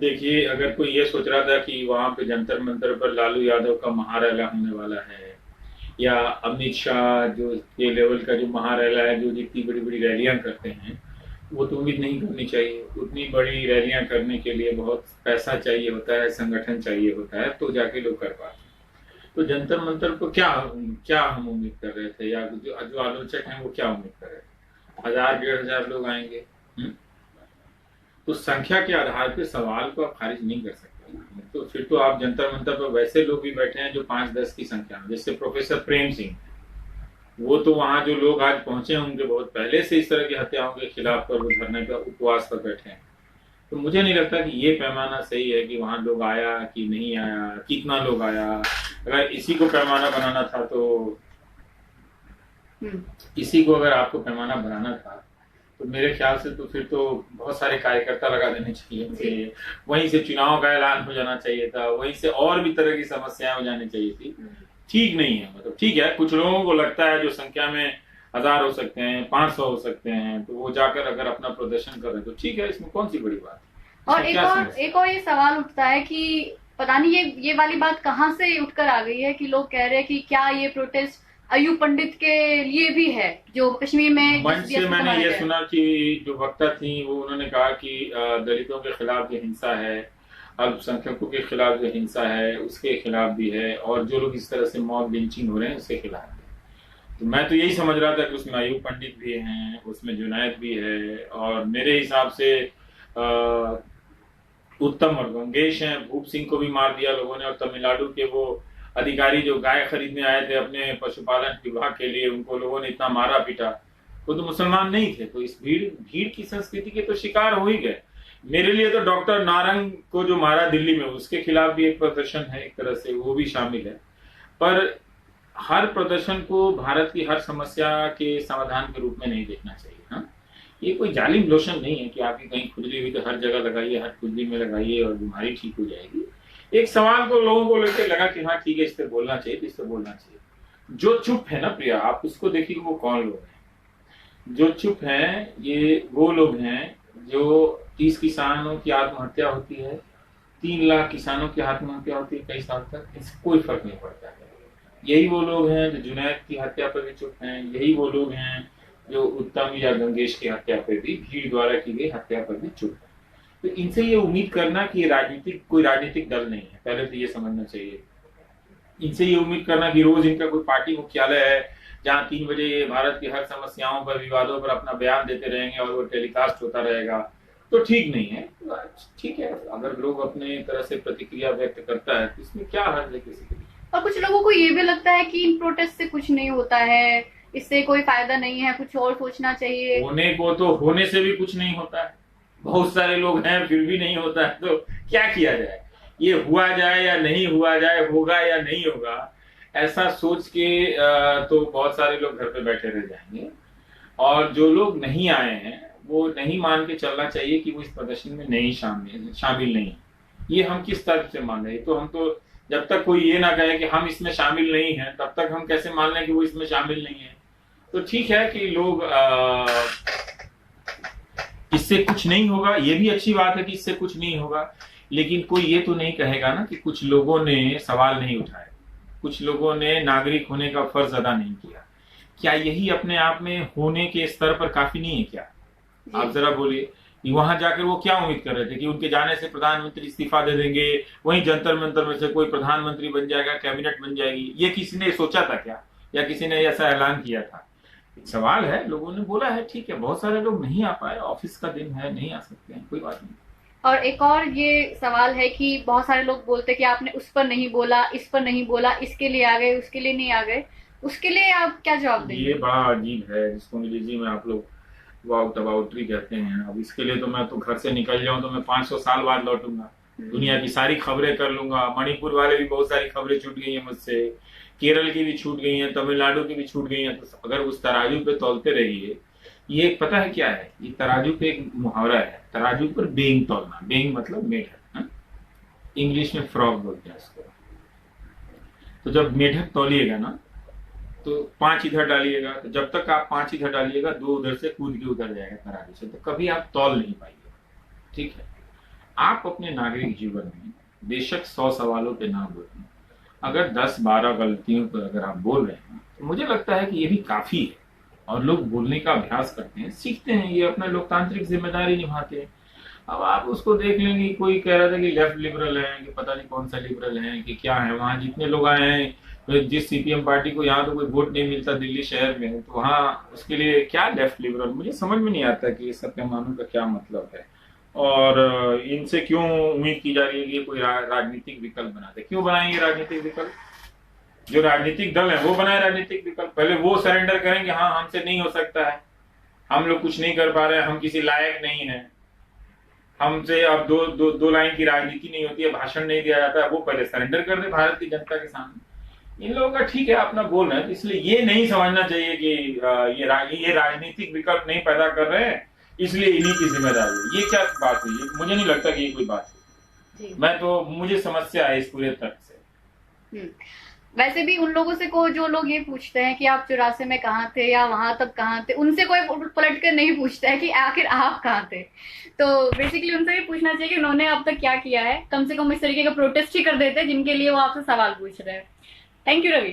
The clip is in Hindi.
देखिए, अगर कोई ये सोच रहा था कि वहां पे जंतर मंतर पर लालू यादव का महारैला होने वाला है, या अमित शाह जो के लेवल का जो महारैला है, जो जितनी बड़ी बड़ी रैलियां करते हैं, वो तो उम्मीद नहीं करनी चाहिए। उतनी बड़ी रैलियां करने के लिए बहुत पैसा चाहिए होता है, संगठन चाहिए होता है, तो जाके लोग कर पाते हैं। तो जंतर मंतर को क्या क्या हम उम्मीद कर रहे थे, या जो आलोचक हैं वो क्या उम्मीद कर रहे थे? 1000 1500 लोग आएंगे। तो संख्या के आधार पे सवाल को आप खारिज नहीं कर सकते ना। तो फिर तो आप जंतर मंतर पर वैसे लोग भी बैठे हैं जो 5-10 की संख्या में, जैसे प्रोफेसर प्रेम सिंह, वो तो वहां जो लोग आज पहुंचे होंगे बहुत पहले से इस तरह की हत्याओं के खिलाफ पर वो धरने पर उपवास पर बैठे हैं। तो मुझे नहीं लगता कि ये पैमाना सही है कि वहां लोग आया कि नहीं आया, कितना लोग आया। अगर इसी को पैमाना बनाना था तो इसी को अगर आपको पैमाना बनाना था तो मेरे ख्याल से तो फिर तो बहुत सारे कार्यकर्ता लगा देने चाहिए थे, वहीं से चुनाव का ऐलान हो जाना चाहिए था, वहीं से और भी तरह की समस्याएं हो जानी चाहिए थी। ठीक नहीं है, मतलब ठीक है, कुछ लोगों को लगता है जो संख्या में 1000 हो सकते हैं, 500 हो सकते हैं, तो वो जाकर अगर अपना प्रदर्शन कर रहे हैं तो ठीक है, इसमें कौन सी बड़ी बात है। और एक और ये सवाल उठता है कि पता नहीं ये वाली बात कहाँ से उठकर आ गई है कि लोग कह रहे हैं कि क्या ये प्रोटेस्ट अयूब पंडित के लिए भी है, जो कश्मीर में मंच से मैंने ये सुना कि जो वक्ता थी वो उन्होंने कहा कि दलितों के खिलाफ जो हिंसा है, अल्पसंख्यकों के खिलाफ जो हिंसा है उसके खिलाफ भी है, और जो लोग इस तरह से मॉब लिंचिंग हो रहे हैं उसके खिलाफ है। तो मैं तो यही समझ रहा था कि उसमें अयूब पंडित भी हैं, उसमें जुनैद भी है, और मेरे हिसाब से उत्तम और गंगेश हैं। भूप सिंह को भी मार दिया लोगों ने, और तमिलनाडु के वो अधिकारी जो गाय खरीदने आए थे अपने पशुपालन विभाग के लिए, उनको लोगों ने इतना मारा पीटा। वो तो मुसलमान नहीं थे, तो इस भीड़ की संस्कृति के तो शिकार हो ही गए। मेरे लिए तो डॉक्टर नारंग को जो मारा दिल्ली में, उसके खिलाफ भी एक प्रदर्शन है, एक तरह से वो भी शामिल है। पर हर प्रदर्शन को भारत की हर समस्या के समाधान के रूप में नहीं देखना चाहिए। हाँ, ये कोई जालिम लोशन नहीं है कि आपकी कहीं खुजली हुई तो हर जगह लगाइए, हर खुजली में लगाइए और बीमारी ठीक हो जाएगी। एक सवाल को लोगों को लेकर लगा कि हाँ ठीक है, इस पर बोलना चाहिए, तो इस पर बोलना चाहिए। जो चुप है ना प्रिया, आप उसको देखिए वो कौन लोग हैं। जो चुप हैं ये वो लोग हैं जो 30 किसानों की आत्महत्या होती है, 3 लाख किसानों की आत्महत्या होती है कई साल तक, इससे कोई फर्क नहीं पड़ता है। यही वो लोग हैं जो जुनैद की हत्या पर भी चुप हैं, यही वो लोग हैं जो उत्तम या गंगेश की हत्या पर भी, भीड़ द्वारा की गई हत्या पर भी चुप है। तो इनसे ये उम्मीद करना कि कोई राजनीतिक दल नहीं है, पहले तो ये समझना चाहिए। इनसे ये उम्मीद करना कि रोज इनका कोई पार्टी मुख्यालय है जहां 3 बजे ये भारत की हर समस्याओं पर, विवादों पर अपना बयान देते रहेंगे और वो टेलीकास्ट होता रहेगा, तो ठीक नहीं है। ठीक है, अगर लोग अपने तरह से प्रतिक्रिया व्यक्त करता है तो इसमें क्या हर्ज है किसी के लिए। और कुछ लोगों को ये भी लगता है कि इन प्रोटेस्ट से कुछ नहीं होता है, इससे कोई फायदा नहीं है, कुछ और सोचना चाहिए। होने को तो होने से भी कुछ नहीं होता है, बहुत सारे लोग हैं फिर भी नहीं होता है, तो क्या किया जाए। ये हुआ जाए या नहीं हुआ जाए, होगा या नहीं होगा, ऐसा सोच के तो बहुत सारे लोग घर पे बैठे रह जाएंगे। और जो लोग नहीं आए हैं वो नहीं मान के चलना चाहिए कि वो इस प्रदर्शन में नहीं शामिल नहीं। ये हम किस तरह से मान रहे हैं, तो हम तो जब तक कोई ये ना कहे कि हम इसमें शामिल नहीं हैं, तब तक हम कैसे मान लें कि वो इसमें शामिल नहीं है। तो ठीक है कि लोग इससे कुछ नहीं होगा, ये भी अच्छी बात है कि इससे कुछ नहीं होगा, लेकिन कोई ये तो नहीं कहेगा ना कि कुछ लोगों ने सवाल नहीं उठाए, कुछ लोगों ने नागरिक होने का फर्ज अदा नहीं किया। क्या यही अपने आप में होने के स्तर पर काफी नहीं है क्या? आप जरा बोलिए। वहां जाकर वो क्या उम्मीद कर रहे थे कि उनके जाने से प्रधानमंत्री इस्तीफा दे देंगे, वहीं जंतर मंतर में से कोई प्रधानमंत्री बन जाएगा, कैबिनेट बन जाएगी? ये किसी ने सोचा था क्या, या किसी ने ऐसा ऐलान किया था? सवाल है, लोगों ने बोला है, ठीक है, बहुत सारे लोग नहीं आ पाए, ऑफिस का दिन है, नहीं आ सकते हैं, कोई बात नहीं। और एक और ये सवाल है कि बहुत सारे लोग बोलते हैं कि आपने उस पर नहीं बोला, इस पर नहीं बोला, इसके लिए आ गए, उसके लिए नहीं आ गए, उसके लिए आप क्या जवाब देंगे? ये बड़ा अजीब है, जिसको अंग्रेजी में आप लोग वाउट अबाउटरी कहते हैं। अब इसके लिए तो मैं तो घर से निकल जाऊं तो मैं 500 साल बाद लौटूंगा, दुनिया की सारी खबरें कर लूंगा। मणिपुर वाले भी बहुत सारी खबरें छूट गई हैं मुझसे, केरल की भी छूट गई हैं, तमिलनाडु की भी छूट गई हैं। तो अगर उस तराजू पे तौलते रहिए, ये पता है क्या है, ये तराजू पे एक मुहावरा है, तराजू पर बेंग तौलना। बेंग मतलब मेढक, इंग्लिश में फ्रॉग बोलते हैं इसको। तो जब मेढक तौलिएगा ना, तो 5 इधर डालिएगा, तो जब तक आप 5 इधर डालिएगा, 2 उधर से कूद के उधर जाएगा तराजू से, तो कभी आप तौल नहीं पाइएगा। ठीक है, आप अपने नागरिक जीवन में बेशक 100 सवालों पे ना बोलें, अगर 10-12 गलतियों पर अगर आप बोल रहे हैं तो मुझे लगता है कि ये भी काफी है। और लोग बोलने का अभ्यास करते हैं, सीखते हैं, ये अपना लोकतांत्रिक जिम्मेदारी निभाते हैं। अब आप उसको देख लेंगे, कोई कह रहा था कि लेफ्ट लिबरल है, कि पता नहीं कौन सा लिबरल है, कि क्या है, वहां जितने लोग आए हैं, तो जिस सीपीएम पार्टी को यहाँ तो कोई वोट नहीं मिलता दिल्ली शहर में, तो वहाँ उसके लिए क्या लेफ्ट लिबरल, मुझे समझ में नहीं आता कि ये सब पैमानों का क्या मतलब है। और इनसे क्यों उम्मीद की जा रही है कि ये कोई राजनीतिक विकल्प बनाते, क्यों बनाएंगे राजनीतिक विकल्प? जो राजनीतिक दल है वो बनाए राजनीतिक विकल्प, पहले वो सरेंडर करेंगे, हाँ हमसे नहीं हो सकता है, हम लोग कुछ नहीं कर पा रहे हैं, हम किसी लायक नहीं है, हमसे अब दो लाइन की राजनीति नहीं होती है, भाषण नहीं दिया जाता है, वो पहले सरेंडर कर दे भारत की जनता के सामने। इन लोगों का ठीक है अपना बोल रहे हैं, इसलिए ये नहीं समझना चाहिए कि ये राजनीतिक विकल्प नहीं पैदा कर रहे हैं इसलिए इन्हीं की जिम्मेदारी है। ये क्या बात हुई? मुझे नहीं लगता कि ये कोई बात है। मैं तो, मुझे समस्या है इस पूरे तर्क से। वैसे भी उन लोगों से को जो लोग ये पूछते हैं कि आप 84 में कहाँ थे या वहां तब कहाँ थे, उनसे कोई पलट कर नहीं पूछता है कि आखिर आप कहाँ थे। तो बेसिकली उनसे भी पूछना चाहिए कि उन्होंने अब तक क्या किया है, कम से कम इस तरीके का प्रोटेस्ट ही कर देते जिनके लिए वो आपसे सवाल पूछ रहे हैं। Thank you Ravi.